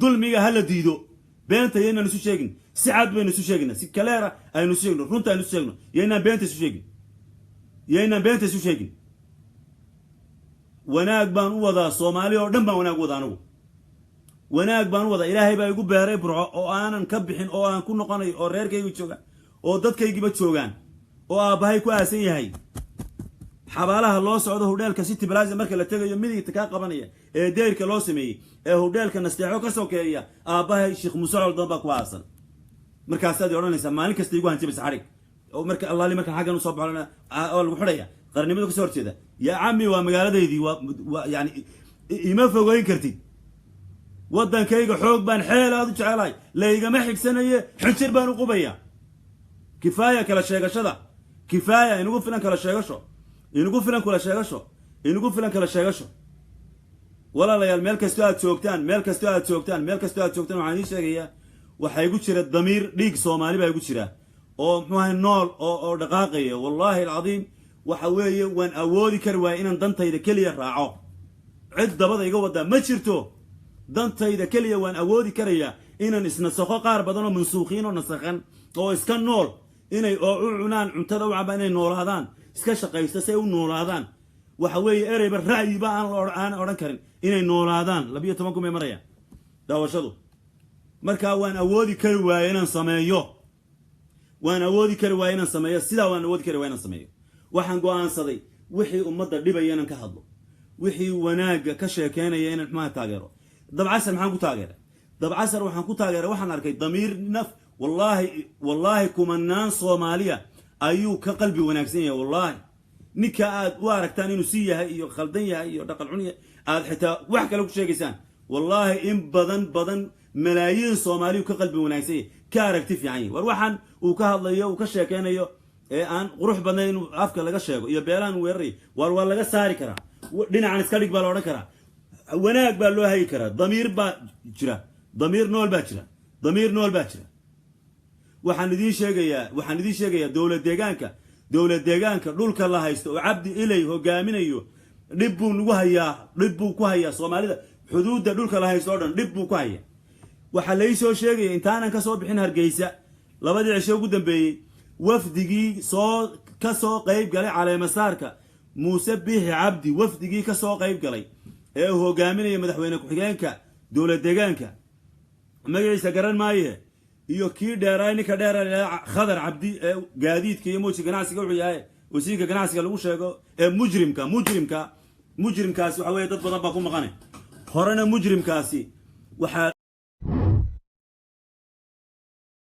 dulmiga hala diido beenta yeena isu sheegin si cad baynu isu sheegina si kaleera aynu isu sheegno runta aynu isu sheegno yeena beenta isu sheegin yeena beenta isu sheegin wanaag baan u wadaa Soomaali oo dhan baan wanaag wadaa anigu wanaag baan u wadaa Ilaahay baa igu beeray burco oo aanan ka bixin oo aan ku noqonay oo reerkaygu joogaan oo dadkaygiba joogaan oo aabahay ku aasan yahay xabaalaha loo socdo hoteelka City Plaza marka la tagayo midigta ka qabanaya ee deyrka loo sameeyay ee hoteelka nasteexo ka sokeeya aabahay Sheekh Muuse Aldan baa ku aasan markaas aad oranaysa maalin kasta igu hanjabis xarig oo marka Allah marka xagan u soo baxana oo lagu xidhaya qarnimada ka soo horjeeda ya ammi waa magaaladeedii waa yani ima fogeyn kartid wadankayga xoog baan xeelaad u jecelahay leeyigama xigsanaye xinjir baan u qubaya kifaaya kala sheegashada kifaaya inagu filan kala sheegasho inagu filan kala sheegasho inagu filan kala sheegasho walaalayaal meel kasta aad joogtaan waxaan idin sheegayaa waxa igu jira damiir dhiig Soomaali baa igu jira oo muxuu ahay nool oo dhaqaaqaya wallahi alcadiim waxa weeye waan awoodi kar waay inaan dantayda kaliya raaco cid dabada iga wada ma jirto dantayda kaliya waan awoodi karaya inaan isna saqo qaar badan oo mansuuqiin oo nasaqan oo iska nool inay oo cunaan cuntada u cabaan inay noolaadaan iska shaqaysta say u noolaadaan waxa weeye ereyba ra'yiba aan oran karin inay noolaadaan 12 ku maraya daawashadu marka waan awoodi kari waay inaan sameeyo sidaa waan awoodi kari waay inaan sameeyo waxaan go'aansaday wixii ummadda dhibaya inaan ka hadlo wixii wanaaga ka sheekeynaya inaan ma taageero dabcasar maxaan ku taageeray dabcasar waxaan ku taageeray waxaan arkay damiir naf wallahi kumanaan Soomaaliya ayuu ka qalbi wanaagsan yahay wallahi ninka aad u aragtaan inuu si yahay iyo khaldan yahay iyo dhaqan xun yahay aad xitaa wax kale ku sheegaysaan wallahi in badan malaayiin Soomaaliya ka qalbi wanaagsan yahay ka aragti fiican yahay war waxaan uu ka hadlayo uu ka sheekeynayo ee aan qurux badnayn inuu afka laga sheego iyo beelaan weeraray war laga saari karaa dhinacan iska dhig baa la oran karaa wanaag baa loo hayi karaa damiir baa jira damiir nool baa jira waxaan idin sheegayaa dawlad deegaanka dhulka la haysto oo Cabdi Ilay hogaaminayo dib buu ku hayaa Soomaalida xuduudda dhulka la haysto oo dhan dib buu ku hayaa waxa la soo sheegay intaanan ka soo bixin Hargeysa labadii cisho ugu dambeeyay wafdigii ka soo qayb galay caleemasaarka Muuse Biixi Cabdi wafdigii ka soo qayb galay ee hogaaminaya madaxweyne ku-xigeenka dawlad deegaanka magaciisa garan maaye iyo kii dheeray ninka dheeray Khadar Cabdi ee gaadiidka iyo muujiga ganacsiga wuxuu yahay wasiirka ganacsiga lagu sheego ee mujrimkaasi waxa weeye dad badan baa ku maqanay horena mujrimkaasi waxa